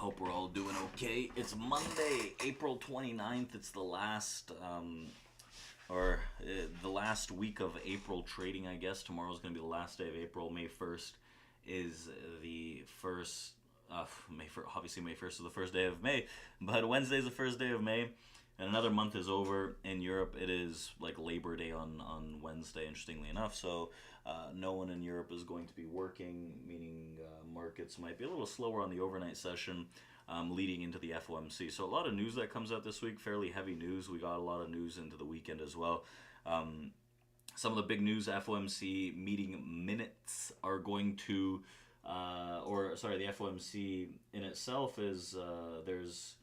Hope we're all doing okay. It's Monday, April 29th. It's the last week of April trading, I guess. Tomorrow's going to be the last day of April. May 1st is the first, obviously May 1st is the first day of May, but Wednesday's the first day of May. And another month is over. In Europe, it is like Labor Day on Wednesday, interestingly enough. So no one in Europe is going to be working, meaning markets might be a little slower on the overnight session leading into the FOMC. So a lot of news that comes out this week, fairly heavy news. We got a lot of news into the weekend as well. Some of the big news: FOMC meeting minutes are going to, the FOMC in itself is there's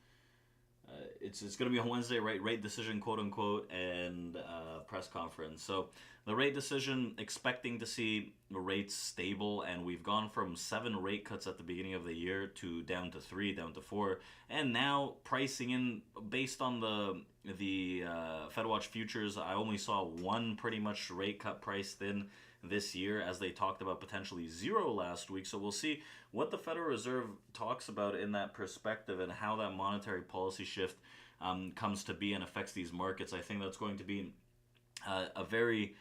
it's going to be on Wednesday, right? Rate decision, quote unquote, and press conference. So the rate decision, expecting to see rates stable, and we've gone from 7 rate cuts at the beginning of the year to down to 3, down to 4, and now pricing in based on the FedWatch futures. I only saw one pretty much rate cut priced in this year, as they talked about potentially 0 last week. So we'll see what the Federal Reserve talks about in that perspective and how that monetary policy shift comes to be and affects these markets. I think that's going to be a very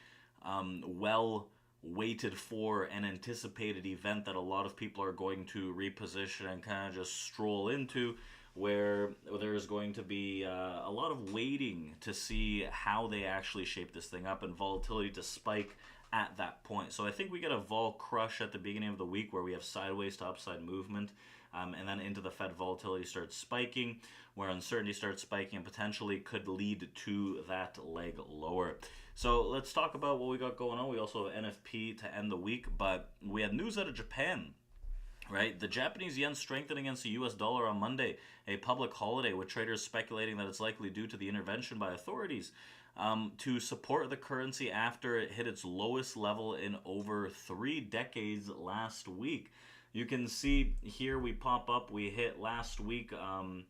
well waited for and anticipated event that a lot of people are going to reposition and kind of just stroll into, where there is going to be a lot of waiting to see how they actually shape this thing up and volatility to spike at that point. So I think we get a vol crush at the beginning of the week where we have sideways to upside movement, and then into the Fed volatility starts spiking, where uncertainty starts spiking and potentially could lead to that leg lower. So let's talk about what we got going on. We also have NFP to end the week, but we had news out of Japan. Right, the Japanese yen strengthened against the U.S. dollar on Monday, a public holiday, with traders speculating that it's likely due to the intervention by authorities to support the currency after it hit its lowest level in over 3 decades last week. You can see here we pop up. We hit last week on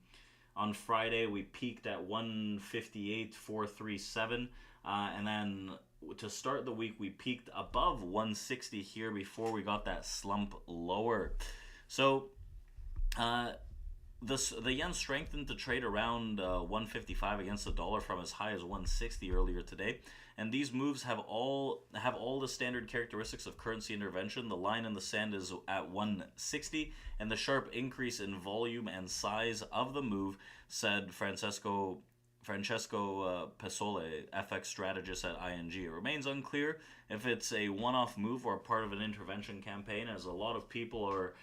Friday. We peaked at 158.437, and then to start the week, we peaked above 160 here before we got that slump lower. So the yen strengthened to trade around 155 against the dollar from as high as 160 earlier today, and these moves have all the standard characteristics of currency intervention. The line in the sand is at 160, and the sharp increase in volume and size of the move, said Francesco Pesole, FX strategist at ING. It remains unclear if it's a one-off move or part of an intervention campaign, as a lot of people are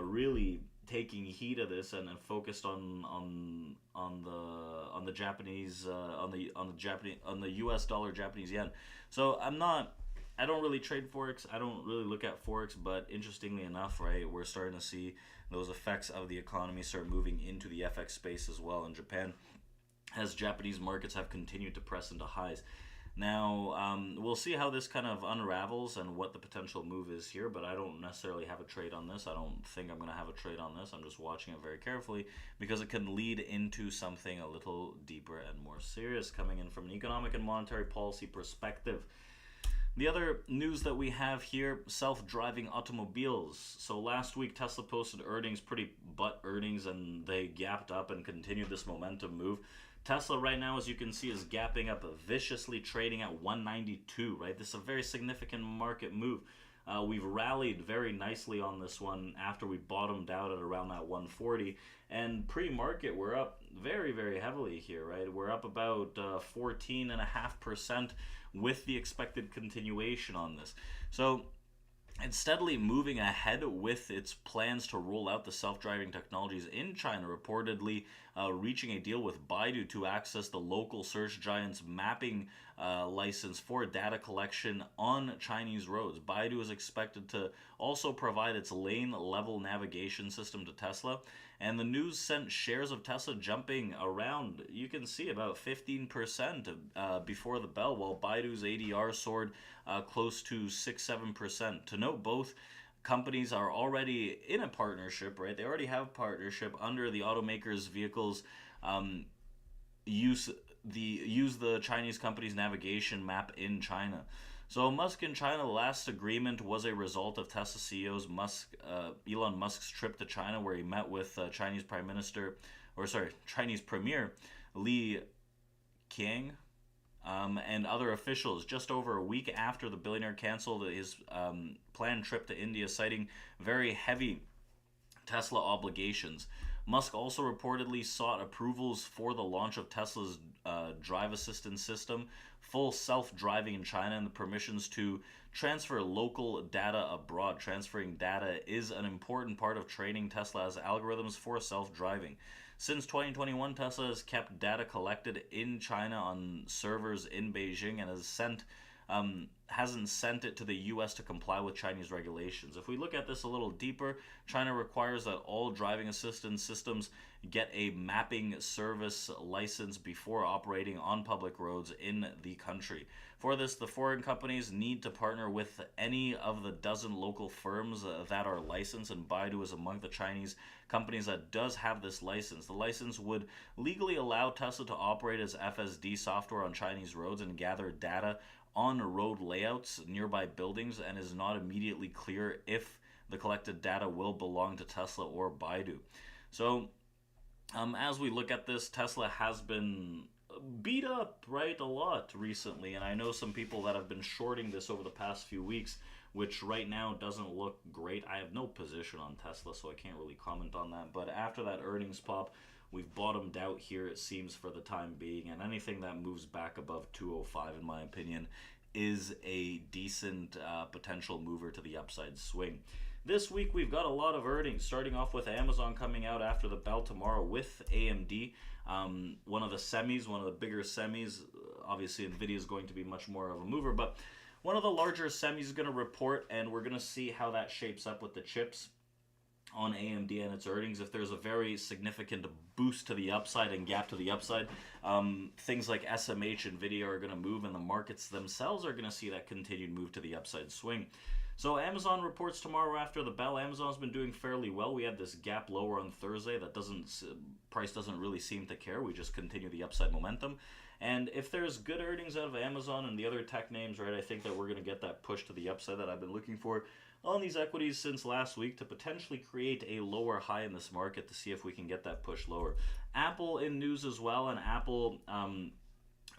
really taking heed of this and focused on the Japanese on the U.S. dollar, Japanese yen. So I don't really trade Forex. I don't really look at Forex, but interestingly enough, right, we're starting to see those effects of the economy start moving into the FX space as well in Japan, as Japanese markets have continued to press into highs. Now, we'll see how this kind of unravels and what the potential move is here, but I don't necessarily have a trade on this. I don't think I'm going to have a trade on this. I'm just watching it very carefully because it can lead into something a little deeper and more serious coming in from an economic and monetary policy perspective. The other news that we have here, self-driving automobiles. So last week, Tesla posted earnings, pretty butt earnings, and they gapped up and continued this momentum move. Tesla right now, as you can see, is gapping up viciously, trading at 192, right? This is a very significant market move. We've rallied very nicely on this one after we bottomed out at around that 140. And pre-market, we're up very, very heavily here, right? We're up about 14.5% with the expected continuation on this. So it's steadily moving ahead with its plans to roll out the self-driving technologies in China, reportedly reaching a deal with Baidu to access the local search giant's mapping license for data collection on Chinese roads. Baidu is expected to also provide its lane-level navigation system to Tesla, and the news sent shares of Tesla jumping around, you can see, about 15% before the bell, while Baidu's ADR soared close to 6-7%. To note, both companies are already in a partnership, right? They already have a partnership under the automakers' vehicles. Use the Chinese company's navigation map in China. So Musk in China, the last agreement was a result of Tesla CEO's Elon Musk's trip to China, where he met with Chinese Premier Li Qiang, and other officials just over a week after the billionaire canceled his planned trip to India, citing very heavy Tesla obligations. Musk also reportedly sought approvals for the launch of Tesla's drive assistance system, full self driving in China, and the permissions to transfer local data abroad. Transferring data is an important part of training Tesla's algorithms for self driving. Since 2021, Tesla has kept data collected in China on servers in Beijing and hasn't sent it to the US to comply with Chinese regulations. If we look at this a little deeper, China requires that all driving assistance systems get a mapping service license before operating on public roads in the country. For this, the foreign companies need to partner with any of the dozen local firms that are licensed, and Baidu is among the Chinese companies that does have this license. The license would legally allow Tesla to operate as FSD software on Chinese roads and gather data on road layouts, nearby buildings, and is not immediately clear if the collected data will belong to Tesla or Baidu. So, as we look at this, Tesla has been beat up, right, a lot recently, and I know some people that have been shorting this over the past few weeks, which right now doesn't look great. I have no position on Tesla, so I can't really comment on that, but after that earnings pop, we've bottomed out here, it seems, for the time being, and anything that moves back above 205, in my opinion, is a decent potential mover to the upside swing. This week, we've got a lot of earnings, starting off with Amazon coming out after the bell tomorrow with AMD. One of the bigger semis. Obviously, NVIDIA is going to be much more of a mover, but one of the larger semis is going to report, and we're going to see how that shapes up with the chips on AMD and its earnings. If there's a very significant boost to the upside and gap to the upside, things like SMH and NVIDIA are going to move, and the markets themselves are going to see that continued move to the upside swing. So Amazon reports tomorrow after the bell. Amazon's been doing fairly well. We had this gap lower on Thursday that price doesn't really seem to care. We just continue the upside momentum. And if there's good earnings out of Amazon and the other tech names, right, I think that we're going to get that push to the upside that I've been looking for on these equities since last week to potentially create a lower high in this market to see if we can get that push lower. Apple in news as well, and Apple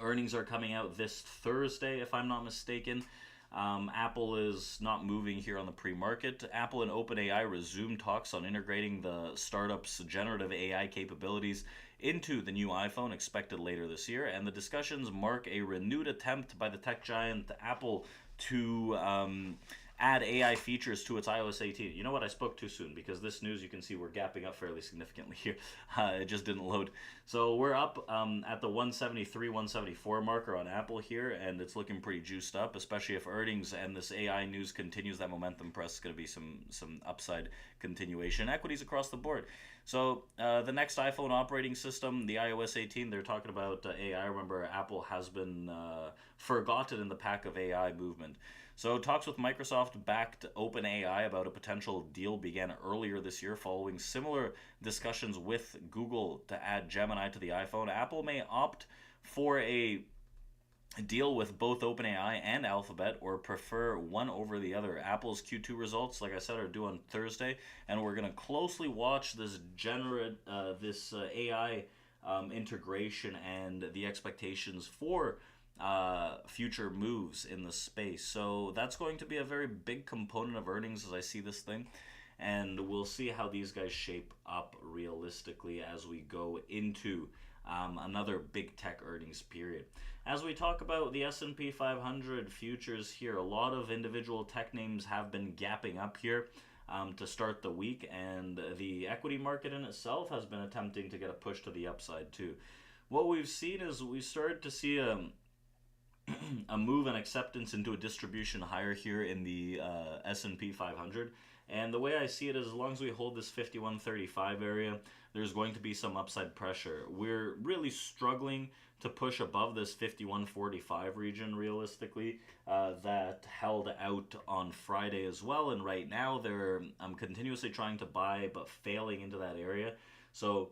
earnings are coming out this Thursday, if I'm not mistaken. Apple is not moving here on the pre-market. Apple and OpenAI resume talks on integrating the startup's generative AI capabilities into the new iPhone, expected later this year, and the discussions mark a renewed attempt by the tech giant Apple to add AI features to its iOS 18. You know what? I spoke too soon, because this news, you can see we're gapping up fairly significantly here. It just didn't load. So we're up at the 173, 174 marker on Apple here, and it's looking pretty juiced up, especially if earnings and this AI news continues. That momentum press is going to be some upside continuation. Equities across the board. So the next iPhone operating system, the iOS 18, they're talking about AI. Remember, Apple has been forgotten in the pack of AI movement. So talks with Microsoft backed OpenAI about a potential deal began earlier this year following similar discussions with Google to add Gemini to the iPhone. Apple may opt for a deal with both OpenAI and Alphabet, or prefer one over the other. Apple's Q2 results, like I said, are due on Thursday, and we're going to closely watch this AI integration and the expectations for future moves in the space. So that's going to be a very big component of earnings as I see this thing, and we'll see how these guys shape up realistically as we go into another big tech earnings period. As we talk about the S&P 500 futures here, a lot of individual tech names have been gapping up here to start the week, and the equity market in itself has been attempting to get a push to the upside too. What we've seen is we started to see a move and acceptance into a distribution higher here in the S&P 500. And the way I see it is, as long as we hold this 51.35 area, there's going to be some upside pressure. We're really struggling to push above this 51.45 region realistically, that held out on Friday as well. And right now they're continuously trying to buy but failing into that area. So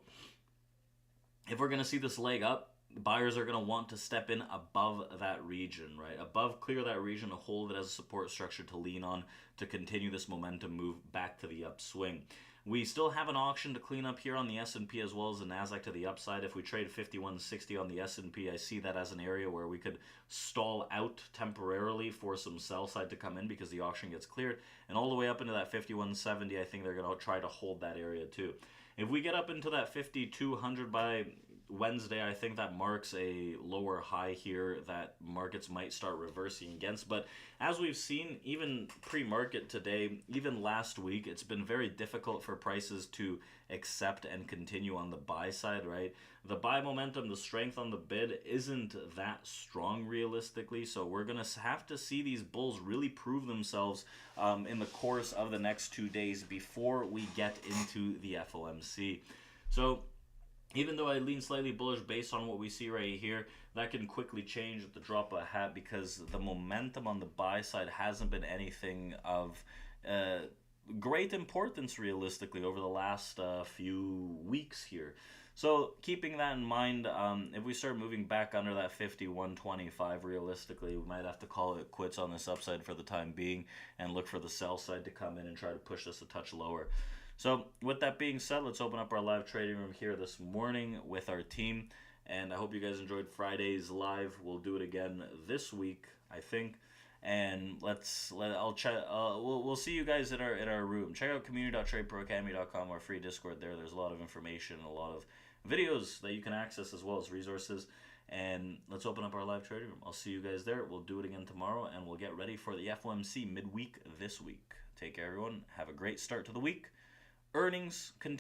if we're going to see this leg up, buyers are going to want to step in above that region, right? Above, clear that region to hold it as a support structure to lean on to continue this momentum move back to the upswing. We still have an auction to clean up here on the S&P as well as the Nasdaq to the upside. If we trade 5160 on the S&P, I see that as an area where we could stall out temporarily for some sell side to come in because the auction gets cleared. And all the way up into that 5170, I think they're going to try to hold that area too. If we get up into that 5200 by Wednesday, I think that marks a lower high here that markets might start reversing against. But as we've seen, even pre-market today, even last week, it's been very difficult for prices to accept and continue on the buy side, right? The buy momentum, the strength on the bid isn't that strong realistically, so we're going to have to see these bulls really prove themselves in the course of the next 2 days before we get into the FOMC. So even though I lean slightly bullish based on what we see right here, that can quickly change at the drop of a hat because the momentum on the buy side hasn't been anything of great importance realistically over the last few weeks here. So keeping that in mind, if we start moving back under that 5125 realistically, we might have to call it quits on this upside for the time being and look for the sell side to come in and try to push this a touch lower. So with that being said, let's open up our live trading room here this morning with our team. And I hope you guys enjoyed Friday's live. We'll do it again this week, I think. And we'll see you guys in our room. Check out community.tradeproacademy.com, our free Discord there. There's a lot of information, a lot of videos that you can access as well as resources. And let's open up our live trading room. I'll see you guys there. We'll do it again tomorrow, and we'll get ready for the FOMC midweek this week. Take care, everyone. Have a great start to the week. Earnings continue.